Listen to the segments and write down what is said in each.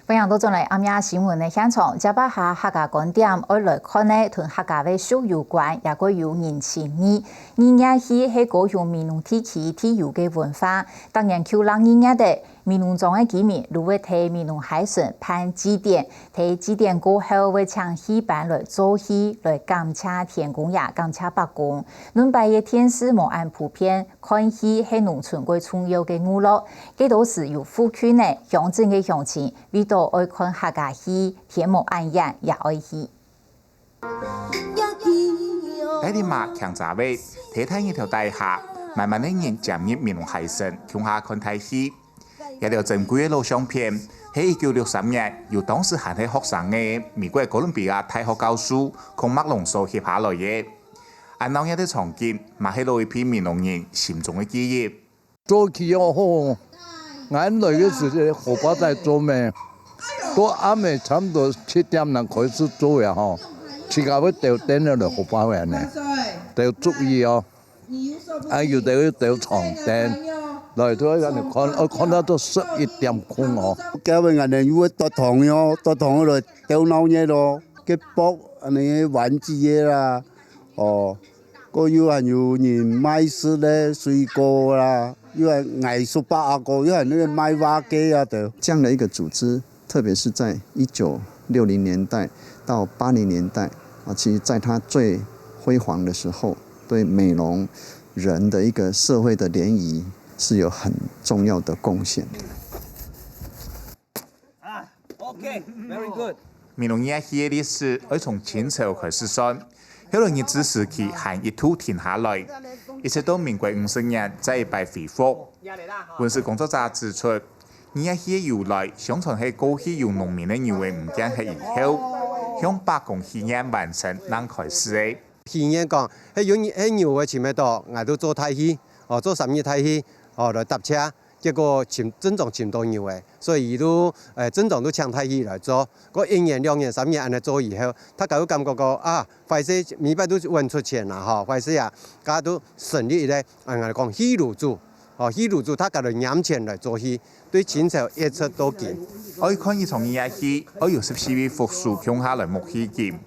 本样都进来暗夜新闻的现场，接把下客家观点，我来看呢，同客家的俗有关，也个有人情味。人家戏系高雄闽南地区特有的文化，当然就让人家的闽南庄的居民，如果提闽南海参办祭典，提祭典过后会请戏班来做戏，来感谢天公爷，感谢伯公。恁拜的天师莫按普遍看戏系农村最重要的娱乐，这都是有富区呢，乡镇的乡亲。为到爱看客家戏，天幕暗眼也爱戏。在啲马强闸位，睇睇一条大厦，慢慢的人进入闽南海参，乡下看睇戏。一条珍贵的录像片，喺1963年由当时还係學生嘅美國哥倫比亞大學教授孔麥龍所翕下來嘅。按當日嘅場景，嘛係攞一批闽南人心中嘅記憶。早期哦，俺那個時候火把在做咩？到暗暝差唔多7點能開始做呀吼，自家要掉燈了就火把完呢，要注意哦，有的要掉床燈。來到人哋看，我看到都11點空哦。今日人哋要到堂喲，到堂嗰度掉鬧嘢咯，嘅博人哋玩具嘢啦，哦，個有人有人賣食咧水果啦，有人藝術吧啊個，有人那個賣瓦機啊的。這樣的一個組織，特別是在1960年代到80年代啊，其實在它最輝煌的時候，對美濃人的一個社會的聯誼。是有很重要的貢獻的。OK，very good。闽南演戲的歷史，要從清朝開始算，後來日治時期還一度停下來，一直到民國50年再一擺恢復。文史工作者指出，演戲的由來，相傳係過去由農民的牛嘅物件係以後，向白公戲演完成能開始的。戲演講，係用係牛嘅前面度，我都做太戲，做12太戲。來搭車，結果真正尋到牛嘅，所以都真正都搶太戲來做。個1年、2年、3年安尼做以後，他就感覺個快些明白都揾出錢啦，快些啊，家都順利咧，我哋講戲路主，戲路主他家就攬錢來做戲，對清朝一出都見。我看呢場演戲，我由14位復數鄉下來木戲劍，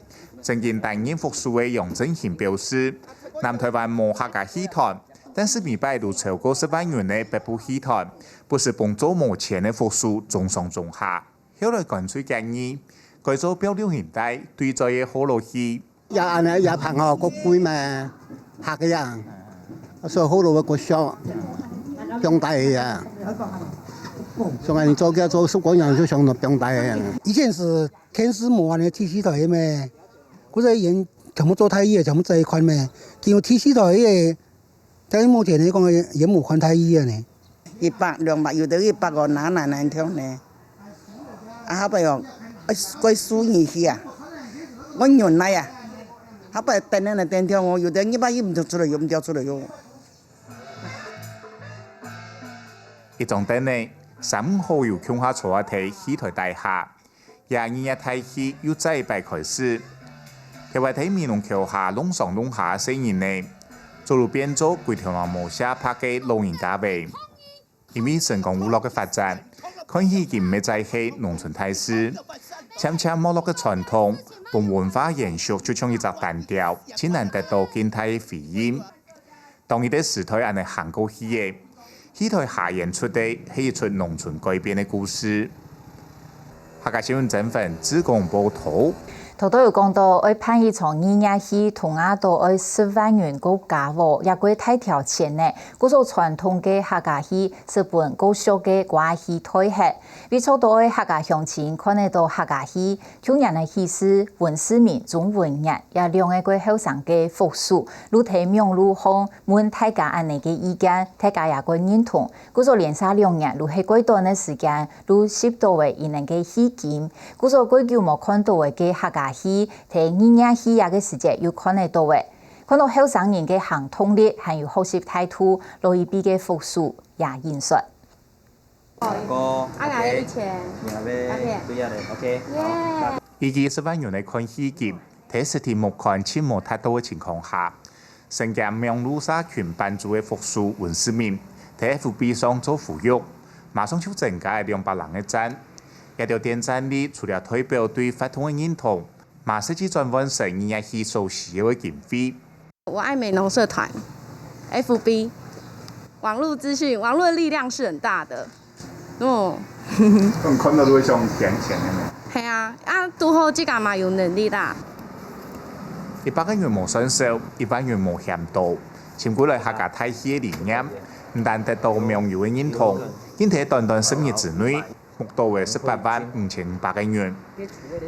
曾經擔任復數嘅楊正賢表示，南台灣冇客家戲團。但是每擺都超過10萬元的北部戲團，不是幫助目前的復甦中上中下。後來乾脆建議改做表流現代對在嘅好路戲。也安尼也朋友個貴咩客嘅人，所以好路個小強大嘅人，所以做嘅做實嗰樣就相當強大嘅人。以前是天師魔的體系台咩，嗰啲人全部做太醫，全部這一塊咩，見到體系台嘅。但係目前嚟講，也冇看太醫啊呢。100、200有得100個難聽呢。後邊哦，貴數年去啊，我原來啊，後邊等人嚟等聽我，有得100唔掉出來，又唔掉出來喲。一種等呢，3號由鄉下坐一睇戲台大廈，22日睇戲又再一擺開始，佢話睇闽南橋下弄上弄下聲音呢。做路變做規條路無下拍嘅老人家位，因為成功娛樂嘅發展，看戲已唔係再係農村態勢，漸漸沒落嘅傳統，同文化延續就像一隻單調，只能得到靜態嘅回應。當佢哋時代按係行過戲嘅，戲台下演出嘅係一出農村改變嘅故事。客家新聞整份只講報道。頭都有講到，愛辦一場演戲，同樣都愛10萬元個價喎，也過太條錢呢。嗰種傳統嘅客家戲，是本高俗嘅歌戲推客。為錯到客家鄉親看得到客家戲，中人嘅戲師文思明中文人，也兩個後生嘅復甦，如提名如風，問大家安尼嘅意見，大家也過認同。嗰種連續2年，如係幾短嘅時間，如10多位伊能嘅戲金，嗰種幾久冇看到嘅客家戲，睇演戲也嘅時節要看得到嘅，看到後生人嘅行動力，還有學習態度，老一輩嘅復甦也引述。以20萬元嚟看戲節，睇實體目看切莫太多嘅情況下，新疆苗路社群辦組嘅復甦文思明，喺 FB 上做呼籲，馬上就增加200人嘅讚。一條點讚率除了代表對法通的認同，馬實際轉換成人家去所需要的經費。我愛美濃社團 ，FB， 網絡資訊，網絡的力量是很大的。哦。咁看到都會想賺錢嘅咩？係啊，拄好即家嘛有能力啦。100個元無算少，1萬元無嫌多。簽過來客家太戲嘅理念，唔但得到名譽嘅認同，並且短短10日之內，目到為185500個元。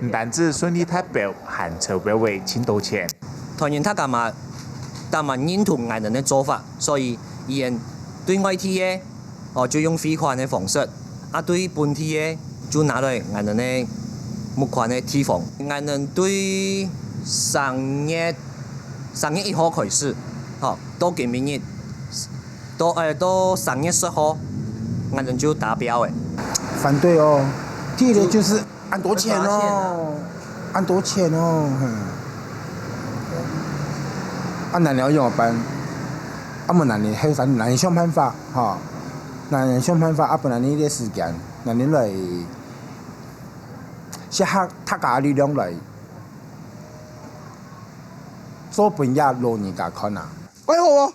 唔單止順利達標，還籌標為千多錢。團員他幹嘛認同藝人的做法，所以藝人對外地嘅就用匯款嘅方式，對本地嘅就拿來藝人的募款的地方。藝人對3月1號開始，到今明日，到3月10號，藝人就達標誒。反對哦，第一個就是按多錢哦，按多錢哦，男人要怎麼辦？冇男人還有啥？男人想辦法，男人想辦法，不然呢啲時間，男人來結合大家力量來做本嘢攞人家看啊！quay hồ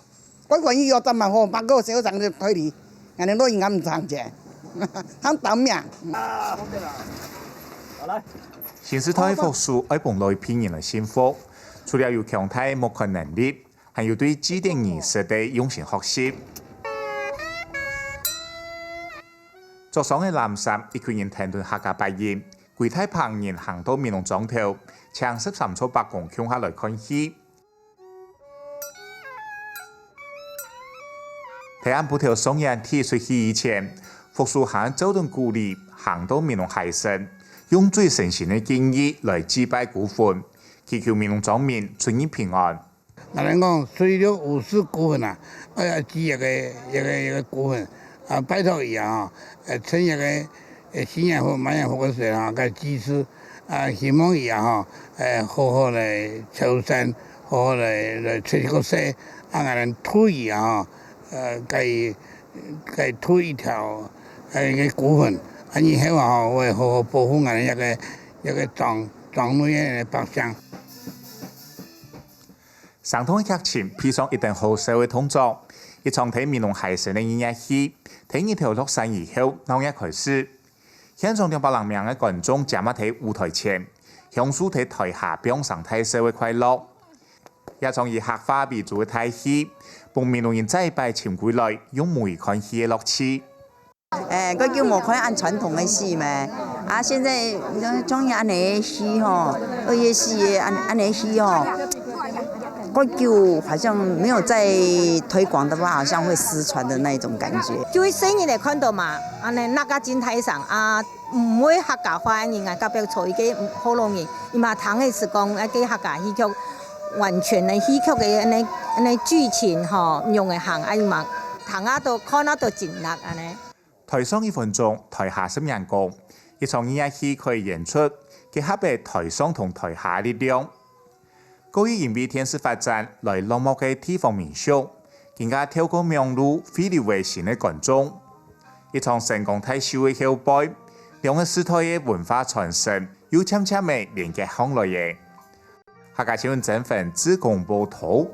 quay quanh như tầm mà hồ bắt cô sẽ rằng được thôi đi ngày nay tôi ngắm thằng trẻ hắn tắm nhà 新時代復甦愛幫來聘人的幸福，除了有強大募款能力，還有對祭典儀式的用心學習。桌上嘅藍衫，一群人停頓客家拜宴，櫃台旁人行到面龍莊頭，搶13撮白公搶下來看戲。睇啱布條雙人踢出去以前，復甦行周頓鼓勵行到面龍海神，用最誠心嘅敬意來祭拜孤魂，祈求面龍莊民春意平安。嗱，人講隨了50孤魂啊，祭一個孤魂拜託伊啊，趁一個新年好、滿年好嘅時候，個祭祀希望伊好好來求神，好好來出個世，俺人推伊該推一條個孤魂，以後會好好保護俺一個莊內嘅百姓。上通嘅劇情披上一定好社會動作，一場睇面龍海神嘅音樂戲，睇一條落山以後，鬧劇開始。現場200人名嘅觀眾站喺舞台前，享受睇台下表上睇社會快樂。一場以客家為主嘅大戲，幫面龍人祭拜潛歸來，用梅看戲嘅樂趣。佢叫我看按傳統嘅戲咩？現在中意按呢戲2月戲按呢戲個叫好像沒有在推廣的話，好像會失傳的那種感覺。就會細你嚟看到嘛，那個真台上唔會客家話人隔壁坐嘅好容易，伊嘛聽嘅是講一個客家戲劇，完全嘅戲劇嘅那劇情用嘅行嘛，聽到看到真力安尼。台上1分鐘，台下10人講，一場音樂戲可以演出結合嘅台上同台下力量。高於因為天時發展來落寞嘅地方民俗，更加透過名路飛流為新嘅觀眾。一場成功大秀嘅後輩，兩個時代嘅文化傳承又悄悄地連結起來嘅。客家新聞整份自公報道。